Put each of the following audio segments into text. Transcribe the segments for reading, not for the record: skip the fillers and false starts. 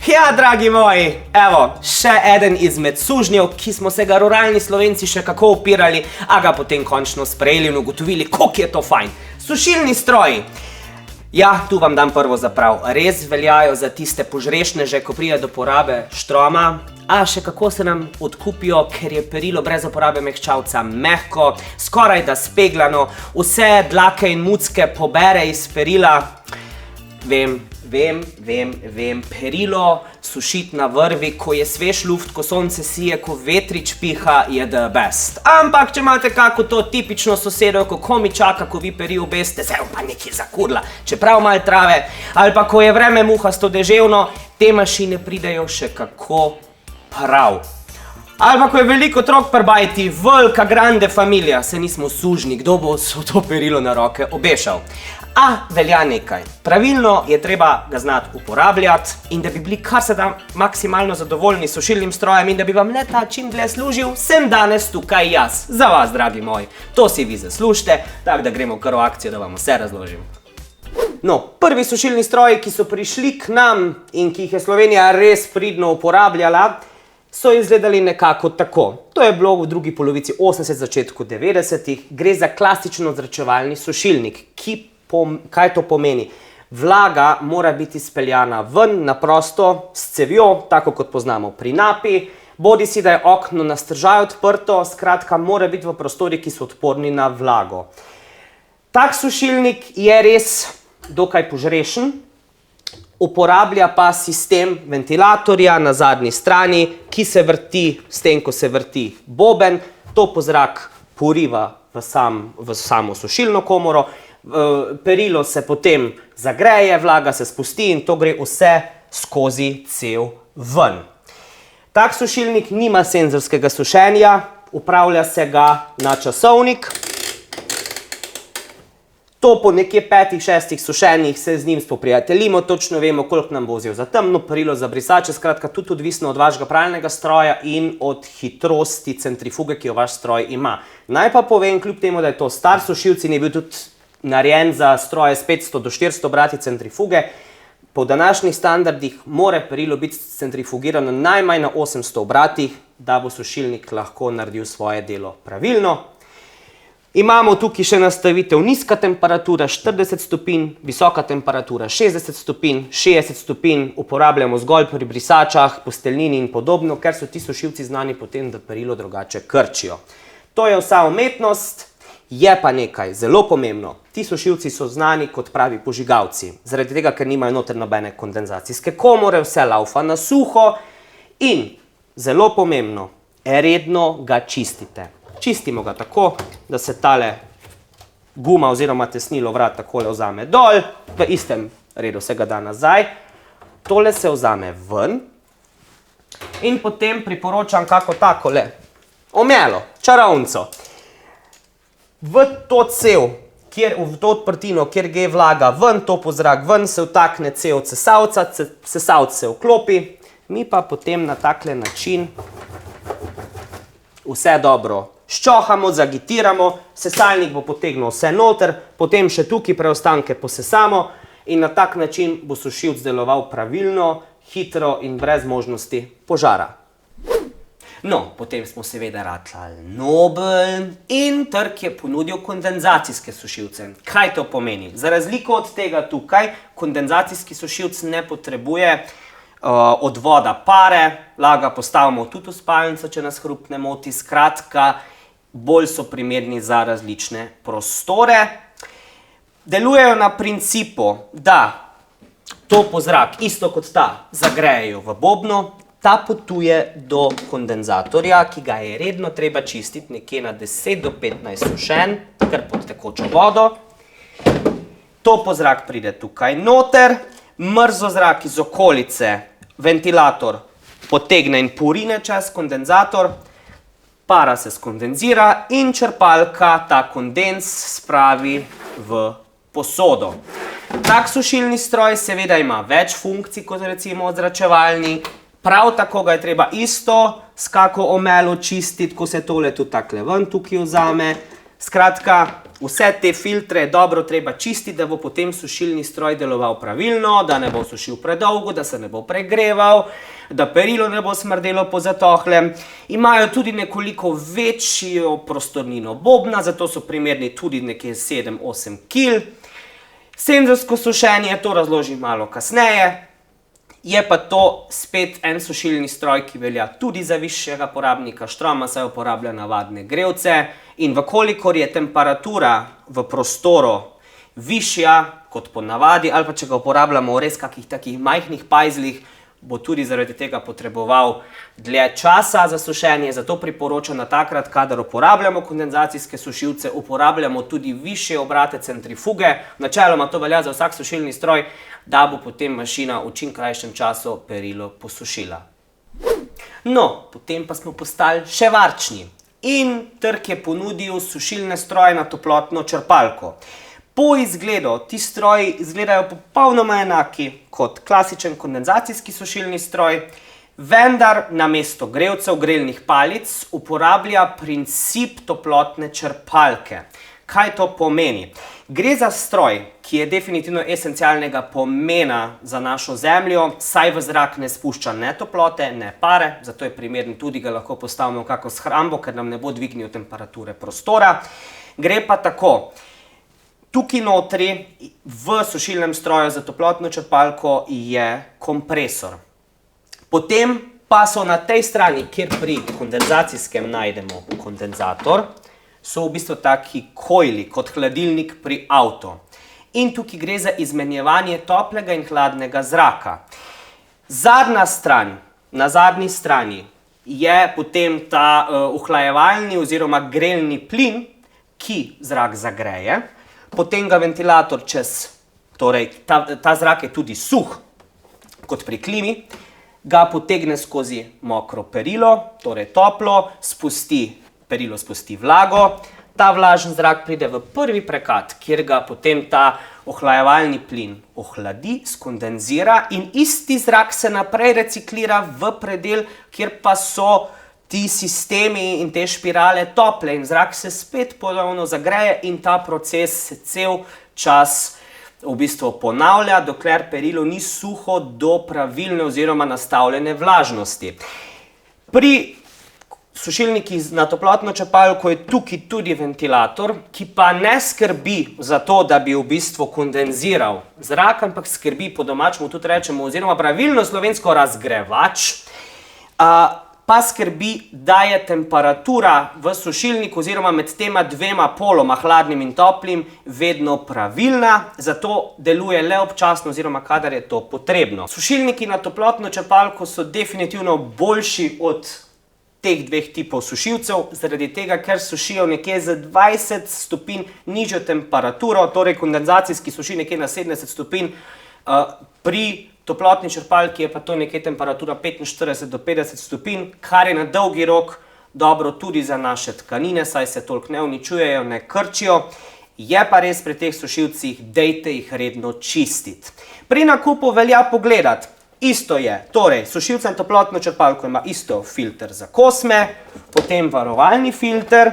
Ja, dragi moji, evo, še eden izmed sužnjev, ki smo se ga ruralni Slovenci še kako opirali, a ga potem končno sprejeli in ugotovili, koliko je to fajn. Sušilni stroji. Ja, tu vam dam prvo zaprav. Res veljajo za tiste požrešneže, ko pride do porabe štroma, a še kako se nam odkupijo, ker je perilo brez uporabe mehčavca mehko, skoraj da speglano, vse dlake in mucke pobere iz perila. Vem, perilo sušiti na vrvi, ko je svež luft, ko sonce sije, ko vetrič piha, je the best. Ampak, če imate kako to tipično sosedo, ko komi čaka, ko vi peri obeste, zdaj pa nekaj zakurla, čeprav malo trave, ali pa ko je vreme muhasto deževno, te mašine pridejo še kako prav. Ali pa ko je veliko otrok pri bajti, velika grande familija, se nismo sužni, kdo bo so to perilo na roke obešal. A velja nekaj. Pravilno je treba ga znati uporabljati in da bi bili kar se da maksimalno zadovoljni s sušilnim strojem in da bi vam le ta čim dlje služil, sem danes tukaj jaz, za vas, dragi moji. To si vi zaslužite, tako da gremo kar v akcijo, da vam vse razložim. No, prvi sušilni stroji, ki so prišli k nam in ki jih je Slovenija res pridno uporabljala, so izgledali nekako tako. To je bilo v drugi polovici 80, začetku 90-ih. Gre za klasično zračevalni sušilnik, kaj to pomeni? Vlaga mora biti speljana ven na prosto s cevjo, tako kot poznamo pri napi, bodi si da je okno na stržaj odprto, skratka mora biti v prostori, ki so odporni na vlago. Tak sušilnik je res dokaj požrešen, uporablja pa sistem ventilatorja na zadnji strani, ki se vrti s tem, ko se vrti boben, to zrak poriva v samo sušilno komoro, perilo se potem zagreje, vlaga se spusti in to gre vse skozi cev ven. Tak sušilnik nima senzorskega sušenja, upravlja se ga na časovnik. To po nekje 5-6 sušenjih se z njim spoprijateljimo, točno vemo, koliko nam bo vzel za temno perilo, za brisače, skratka tudi odvisno od vašega pralnega stroja in od hitrosti centrifuge, ki jo vaš stroj ima. Naj pa povem, kljub temu, da je to star sušilc in je bil tudi narejen za stroje s 500 do 400 obrati centrifuge, po današnjih standardih mora perilo biti centrifugirano najmanj na 800 obratih, da bo sušilnik lahko naredil svoje delo pravilno. Imamo tukaj še nastavitev nizka temperatura 40 stopinj, visoka temperatura 60 stopinj, 60 stopinj uporabljamo zgolj pri brisačah, posteljnini in podobno, ker so ti sušilci znani potem, da perilo drugače krčijo. To je vsa umetnost, je pa nekaj zelo pomembno. Ti sušilci so znani kot pravi požigalci, zaradi tega, ker nimajo noter nobene kondenzacijske komore, vse laufa na suho in, zelo pomembno, redno ga čistite. Čistimo ga tako, da se tale guma oziroma tesnilo vrat takole vzame dol, v istem redu se ga da nazaj. Tole se vzame ven in potem priporočam kako takole omelo, čarovnico. V to cev, v to odprtino, kjer gre vlaga ven, topo zrak ven, se vtakne cev sesalca, sesalc se vklopi, mi pa potem na takle način vse dobro ščohamo, zagitiramo, sesalnik bo potegnil vse noter, potem še tukaj preostanke posesamo in na tak način bo sušilc deloval pravilno, hitro in brez možnosti požara. No, potem smo seveda ratali Nobel in trg je ponudil kondenzacijske sušilce. Kaj to pomeni? Za razliko od tega tukaj, kondenzacijski sušilc ne potrebuje odvoda pare, lahko postavimo tudi v spalnico, če nas hrup ne moti, skratka, bolj so primerni za različne prostore. Delujejo na principu, da topo zrak, isto kot ta, zagrejejo v bobno, ta potuje do kondenzatorja, ki ga je redno treba čistiti nekje na 10 do 15 sušenj, kar pod tekočo vodo. Topo zrak pride tukaj noter, mrzo zrak iz okolice ventilator potegne in porine čez kondenzator, para se skondenzira in črpalka ta kondens spravi v posodo. Tak sušilni stroj seveda ima več funkcij kot recimo odzračevalni, prav tako ga je treba isto s kako omelo čistiti, ko se tole tudi takle ven tukaj vzame. Skratka, vse te filtre je dobro treba čistiti, da bo potem sušilni stroj deloval pravilno, da ne bo sušil predolgo, da se ne bo pregreval, da perilo ne bo smrdelo po zatohlem. Imajo tudi nekoliko večjo prostornino bobna, zato so primerni tudi nekje 7-8 kg. Senzorsko sušenje, to razložim malo kasneje. Je pa to spet en sušilni stroj, ki velja tudi za višjega porabnika štroma, saj uporablja navadne grelce. In vkolikor je temperatura v prostoru višja kot po navadi, ali pa če ga uporabljamo v res kakih takih majhnih pajzlih, bo tudi zaradi tega potreboval dlje časa za sušenje. Zato priporočam, da takrat, kadar uporabljamo kondenzacijske sušilce, uporabljamo tudi višje obrate centrifuge. Načeloma to velja za vsak sušilni stroj, da bo potem mašina v čim krajšem času perilo posušila. No, potem pa smo postali še varčni. In trg je ponudil sušilne stroje na toplotno črpalko. Po izgledu ti stroji izgledajo popolnoma enaki kot klasičen kondenzacijski sušilni stroj, vendar namesto grelcev, grelnih palic, uporablja princip toplotne črpalke. Kaj to pomeni? Gre za stroj, ki je definitivno esencialnega pomena za našo Zemljo, saj v zrak ne spušča ne toplote, ne pare, zato je primeren tudi, ga lahko postavimo v kako shrambo, ker nam ne bo dvignil temperature prostora. Gre pa tako. Tukaj notri v sušilnem stroju za toplotno črpalko je kompresor. Potem pa so na tej strani, kjer pri kondenzacijskem najdemo kondenzator, so v bistvu taki kojli, kot hladilnik pri avtu. In tukaj gre za izmenjevanje toplega in hladnega zraka. Zadnja stran, na zadnji strani je potem ta ohlajevalni oziroma grelni plin, ki zrak zagreje. Potem ga ventilator torej ta zrak je tudi suh, kot pri klimi, ga potegne skozi mokro perilo, torej toplo, perilo spusti vlago, ta vlažen zrak pride v prvi prekat, kjer ga potem ta ohlajevalni plin ohladi, skondenzira in isti zrak se naprej reciklira v predel, kjer pa so ti sistemi in te špirale tople in zrak se spet ponovno zagreje in ta proces se cel čas v bistvu ponavlja, dokler perilo ni suho do pravilne oziroma nastavljene vlažnosti. Pri sušilnikih na toplotno črpalko je tukaj tudi ventilator, ki pa ne skrbi za to, da bi v bistvu kondenziral zrak, ampak skrbi, po domačemu tudi rečemo, oziroma pravilno slovensko razgrevač, pa skrbi, da je temperatura v sušilniku oziroma med tema dvema poloma, hladnim in toplim, vedno pravilna, zato deluje le občasno oziroma kadar je to potrebno. Sušilniki na toplotno črpalko so definitivno boljši od teh dveh tipov sušilcev, zaradi tega, ker sušijo nekje za 20 stopinj nižjo temperaturo, torej kondenzacijski suši nekje na 70 stopinj, pri toplotni črpalki je pa to nekje temperatura 45 do 50 stopinj, kar je na dolgi rok dobro tudi za naše tkanine, saj se toliko ne uničujejo, ne krčijo. Je pa res pri teh sušilcih, dejte jih redno čistiti. Pri nakupu velja pogledati. Isto je, torej sušilca in toplotno črpalko ima isto filter za kosme, potem varovalni filter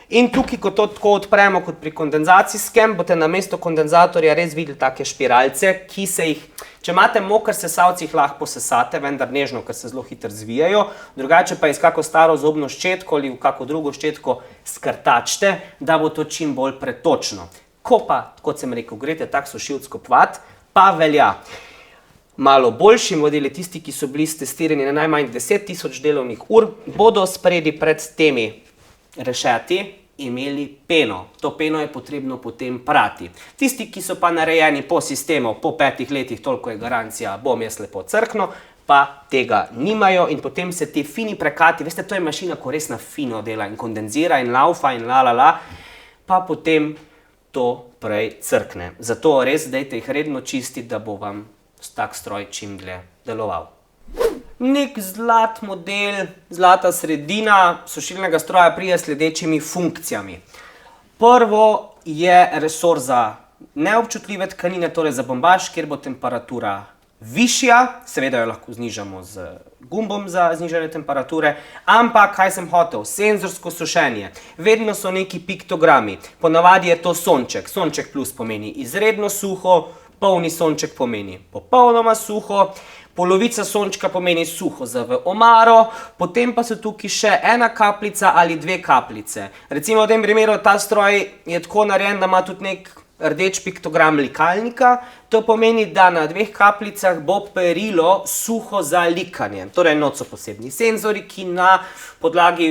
in tukaj, ko to tako odpremo kot pri kondenzacijskem, boste namesto kondenzatorja res videli take špiralce, ki se jih, če imate moker sesalci, jih lahko posesate, vendar nežno, ker se zelo hitro zvijajo, drugače pa iz kako staro zobno ščetko ali v kako drugo ščetko skrtačite, da bo to čim bolj pretočno. Ko pa, kot sem rekel, greste tak sušilc kupovati, pa velja. Malo boljši modeli, tisti, ki so bili testirani na najmanj 10 000 delovnih ur, bodo spredi pred temi rešeti imeli peno. To peno je potrebno potem prati. Tisti, ki so pa narejeni po sistemu, po 5 letih, toliko je garancija, bom jaz lepo crkno, pa tega nimajo in potem se ti fini prekati, veste, to je mašina, ko res na fino dela in kondenzira in laufa in pa potem to prej crkne. Zato res dajte jih redno čistiti, da bo vam tak stroj čim dlje deloval. Nek zlat model, zlata sredina sušilnega stroja pride s sledečimi funkcijami. Prvo je resor za neobčutljive tkanine, torej za bombaž, kjer bo temperatura višja, seveda jo lahko znižamo z gumbom za znižanje temperature, ampak kaj sem hotel, senzorsko sušenje, vedno so neki piktogrami, ponavadi je to sonček, sonček plus pomeni izredno suho, polni sonček pomeni popolnoma suho, polovica sončka pomeni suho za v omaro, potem pa so tukaj še ena kapljica ali dve kapljice. Recimo v tem primeru ta stroj je tako narejen, da ima tudi nek rdeč piktogram likalnika, to pomeni, da na dveh kapljicah bo perilo suho za likanje. Torej, not so posebni senzori, ki na podlagi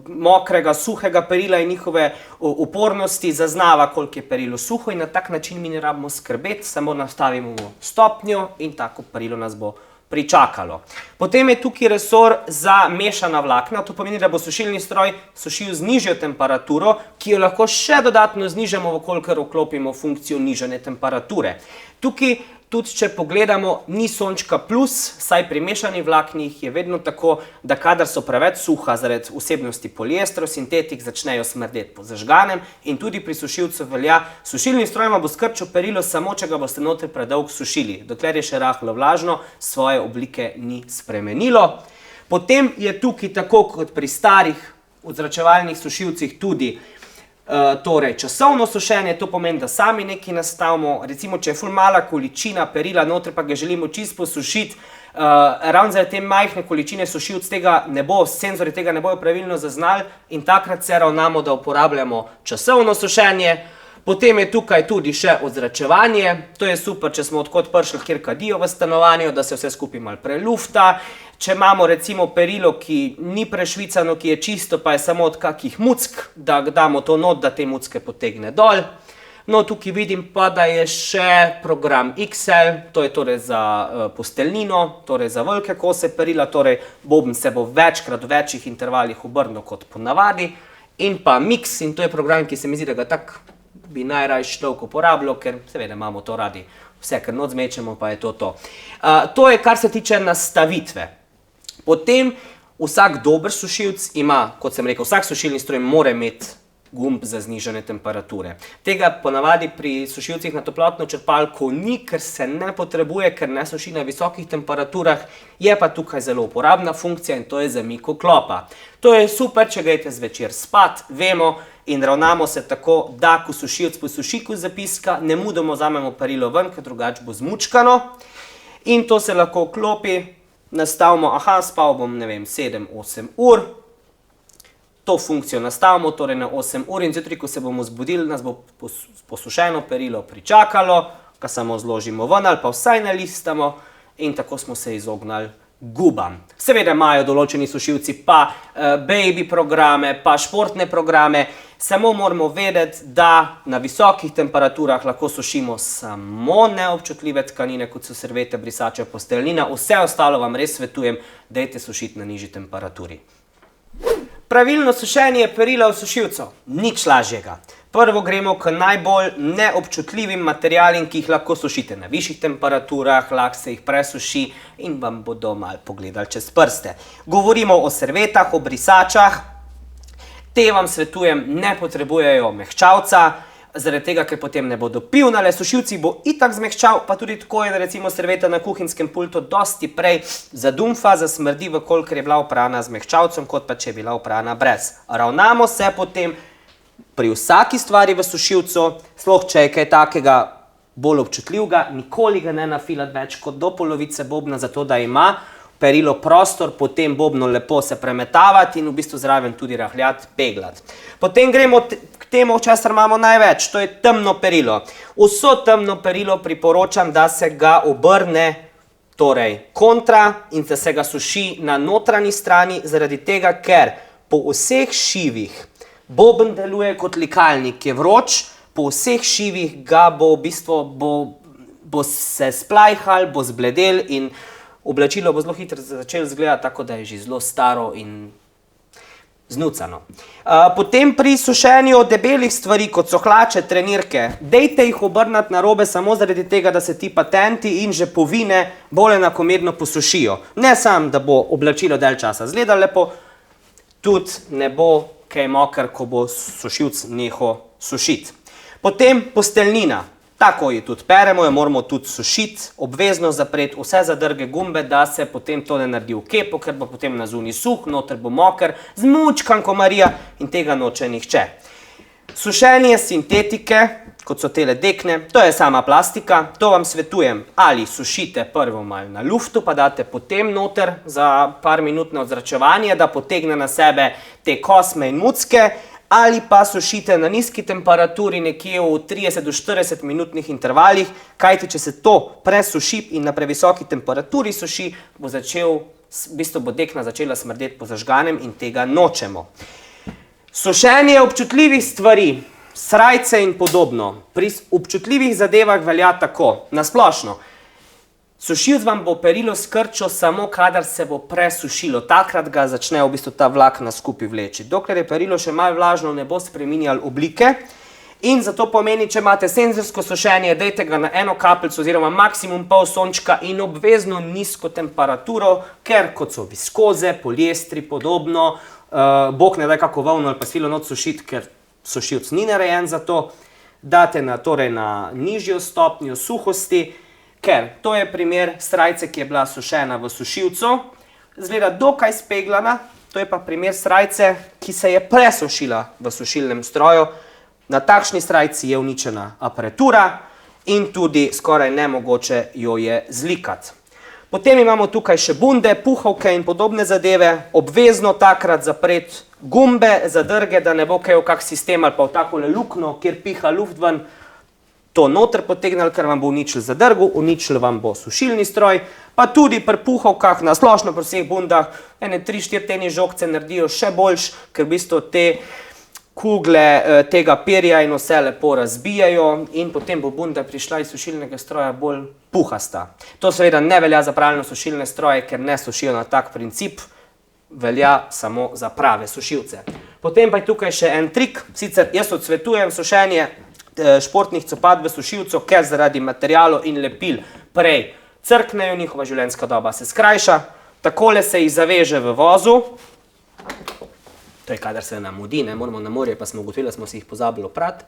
mokrega, suhega perila in njihove upornosti zaznava, koliko je perilo suho in na tak način mi ne rabimo skrbeti, samo nastavimo stopnjo in tako perilo nas bo pričakalo. Potem je tukaj resor za mešana vlakna, to pomeni, da bo sušilni stroj sušil z nižjo temperaturo, ki jo lahko še dodatno znižamo, vkolikor vklopimo funkcijo nižanje temperature. Tukaj tudi, če pogledamo, ni sončka plus, saj pri mešanih vlaknih je vedno tako, da kadar so preveč suha zaradi vsebnosti poliestrov, sintetik začnejo smrdeti po zažganem in tudi pri sušilcu velja, sušilni stroj bo skrčil perilo samo, če ga boste noter predolgo sušili. Dokler je še rahlo vlažno, svoje oblike ni spremenilo. Potem je tukaj tako kot pri starih odzračevalnih sušilcih tudi torej, časovno sušenje, to pomeni, da sami nekaj nastavimo, recimo, če je ful mala količina perila noter, pa ga želimo čisto posušiti, ravno zaradi te majhne količine sušilc tega ne bo, senzori tega ne bojo pravilno zaznali in takrat se ravnamo, da uporabljamo časovno sušenje. Potem je tukaj tudi še odzračevanje, to je super, če smo odkot prišli, kjer kadijo v stanovanju, da se vse skupaj malo prelufta. Če imamo recimo perilo, ki ni prešvicano, ki je čisto, pa je samo od kakih muck, da damo to not, da te mucke potegne dol. No, tukaj vidim pa, da je še program XL, to je torej za posteljnino, torej za velike kose perila, torej boben se bo večkrat v večjih intervalih obrnil kot ponavadi. In pa Mix, in to je program, ki se mi zdi, da ga tak bi najrajši toliko uporabljal, ker seveda imamo to radi, vse, kar not zmečemo, pa je to to. To je, kar se tiče nastavitve. Potem vsak dober sušilc ima, kot sem rekel, vsak sušilni stroj mora imeti gumb za znižanje temperature. Tega ponavadi pri sušilcih na toplotno črpalko ni, ker se ne potrebuje, ker ne suši na visokih temperaturah, je pa tukaj zelo uporabna funkcija in to je zamik vklopa. To je super, če greste zvečer spat, vemo in ravnamo se tako, da ko sušilc po sušiku zapiska, nemudoma vzamemo perilo ven, ker drugače bo zmučkano in to se lahko vklopi, nastavimo, spal bom, ne vem, 7-8 ur, to funkcijo nastavimo, torej na 8 ur in zjutraj, ko se bomo zbudili, nas bo posušeno perilo pričakalo, ga samo zložimo ven ali pa vsaj nalistamo in tako smo se izognali gubam. Seveda imajo določeni sušilci pa baby programe, pa športne programe, samo moramo vedeti, da na visokih temperaturah lahko sušimo samo neobčutljive tkanine, kot so serviete, brisače, posteljnina, vse ostalo vam res svetujem, dajte sušiti na nižji temperaturi. Pravilno sušenje perila v sušilcu, nič lažjega. Prvo gremo k najbolj neobčutljivim materialom, ki jih lahko sušite na višjih temperaturah, lahko se jih presuši in vam bodo malo pogledali čez prste. Govorimo o servetah, o brisačah, te vam svetujem, ne potrebujejo mehčavca, zaradi tega, ker potem ne bodo pivnale, sušilci bo itak zmehčal, pa tudi tako je, da recimo servieta na kuhinjskem pultu dosti prej zadumfa, zasmrdi, vkolikor je bila oprana z mehčavcem, kot pa če je bila oprana brez. Ravnamo se potem pri vsaki stvari v sušilcu, sploh če je kaj takega bolj občutljivega, nikoli ga ne nafilati več kot do polovice bobna, zato da ima perilo prostor, potem bobno lepo se premetavati in v bistvu zraven tudi rahljati, peglati. Potem gremo k temu, česar imamo največ, to je temno perilo. Vso temno perilo priporočam, da se ga obrne, torej kontra in da se ga suši na notranji strani, zaradi tega, ker po vseh šivih boben deluje kot likalnik, je vroč, po vseh šivih ga bo v bistvu bo se splajhal, bo zbledel in oblačilo bo zelo hitro začelo izgledati tako, da je že zelo staro in znucano. Potem pri sušenju debelih stvari, kot so hlače, trenirke, dejte jih obrnati na robe samo zaradi tega, da se ti patenti in žepovine bolj enakomerno posušijo. Ne samo, da bo oblačilo dalj časa izgledalo lepo, tudi ne bo kaj moker, ko bo sušilc nehal sušiti. Potem posteljnina. Tako jo tudi peremo, jo moramo tudi sušiti, obvezno zapreti vse zadrge gumbe, da se potem to ne naredi v kepo, ker bo potem na zunaj suh, noter bo moker, zmučkan komarija in tega noče nihče. Sušenje sintetike, kot so tele dekne, to je sama plastika, to vam svetujem, ali sušite prvo malo na luftu, pa date potem noter za par minut na odzračevanje, da potegne na sebe te kosme in mucke, ali pa sušite na nizki temperaturi nekje v 30 do 40 minutnih intervalih, kajti če se to presuši in na previsoki temperaturi suši, bo dekna začela smrdeti po zažganem in tega nočemo. Sušenje občutljivih stvari, srajce in podobno, pri občutljivih zadevah velja tako, nasplošno. Sušilec vam bo perilo skrčil samo, kadar se bo presušilo. Takrat ga začne v bistvu ta vlakna skupaj vleči. Dokler je perilo še malo vlažno, ne bo spreminjalo oblike. In zato pomeni, če imate senzorsko sušenje, dajte ga na eno kapljico oziroma maksimum pol sončka in obvezno nizko temperaturo, ker kot so viskoze, poliestri, podobno, bog ne daj kako volno ali pa svilo noč sušiti, ker sušilec ni narejen za to, date na nižjo stopnjo suhosti, ker to je primer srajce, ki je bila sušena v sušilcu, izgleda dokaj speglana, to je pa primer srajce, ki se je presušila v sušilnem stroju. Na takšni srajci je uničena aparatura in tudi skoraj nemogoče jo je zlikati. Potem imamo tukaj še bunde, puhovke in podobne zadeve, obvezno takrat zapreti gumbe, zadrge, da ne bo kaj v kak sistem ali pa v takole lukno, kjer piha luft ven, to noter potegnili, ker vam bo uničil zadrgu, uničil vam bo sušilni stroj, pa tudi pri puhovkah, na splošno pri vseh bundah, 3-4 teni žogce naredijo še boljš, ker v bistvu te kugle tega perja in vse lepo razbijajo in potem bo bunda prišla iz sušilnega stroja bolj puhasta. To seveda ne velja za pravilno sušilne stroje, ker ne sušijo na tak princip, velja samo za prave sušilce. Potem pa je tukaj še en trik, sicer jaz odsvetujem sušenje športnih copat v sušilcu, ker zaradi materialov in lepil prej crknejo, njihova življenjska doba se skrajša, takole se jih zaveže v vozu. To je kadar se nam mudi, ne moramo na morje, pa smo ugotovili, da smo si jih pozabili oprati.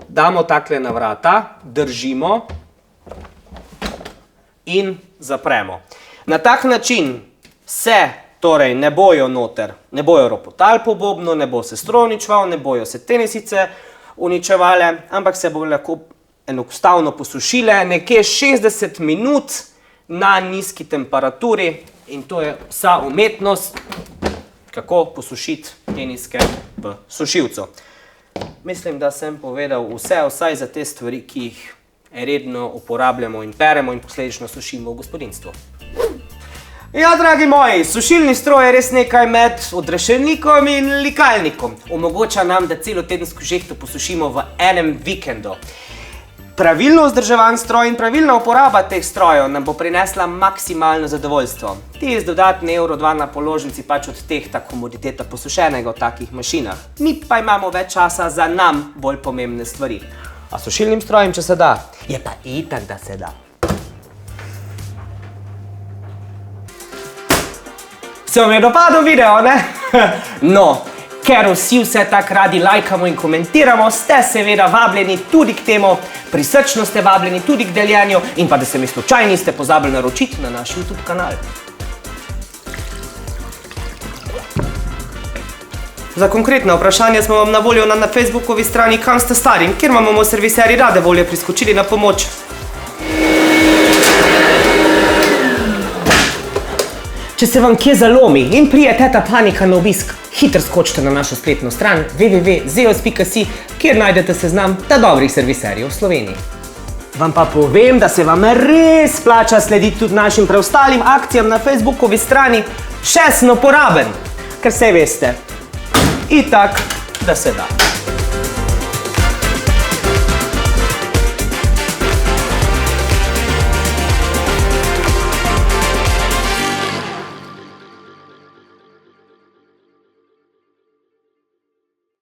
Damo takle na vrata, držimo in zapremo. Na tak način se torej ne bojo noter, ne bojo ropotali po bobnu, ne bo se stroj uničeval, ne bojo se tenisice uničevale, ampak se bo lahko enostavno posušile nekje 60 minut na nizki temperaturi in to je vsa umetnost, kako posušiti teniske v sušilcu. Mislim, da sem povedal vse, vsaj za te stvari, ki jih redno uporabljamo in peremo in posledično sušimo v gospodinjstvu. Ja, dragi moji, sušilni stroj je res nekaj med odrešilnikom in likalnikom. Omogoča nam, da celo tedensko žehto posušimo v enem vikendu. Pravilno vzdrževan stroj in pravilna uporaba teh strojev nam bo prinesla maksimalno zadovoljstvo. Ti z dodatni €2 na položnici pač odtehta komoditeta posušenega v takih mašinah. Mi pa imamo več časa za nam bolj pomembne stvari. A sušilnim strojem, če se da? Je pa itak, da se da. Se vam je dopadel video, ne? No, ker vsi vse tak radi lajkamo in komentiramo, ste seveda vabljeni tudi k temu, prisrčno ste vabljeni tudi k deljenju in pa da se mi slučajno niste pozabili naročiti na naš YouTube kanal. Za konkretna vprašanja smo vam na voljo na Facebookovi strani Kam ste stari, kjer vam bomo serviserji rade volje priskočili na pomoč. Če se vam kje zalomi in prije teta panika na obisk, hitro skočite na našo spletno stran www.zeos.si, kjer najdete seznam dobrih serviserjev v Sloveniji. Vam pa povem, da se vam res splača slediti tudi našim preostalim akcijam na Facebookovi strani Še sem uporaben, ker saj veste, itak, da se da.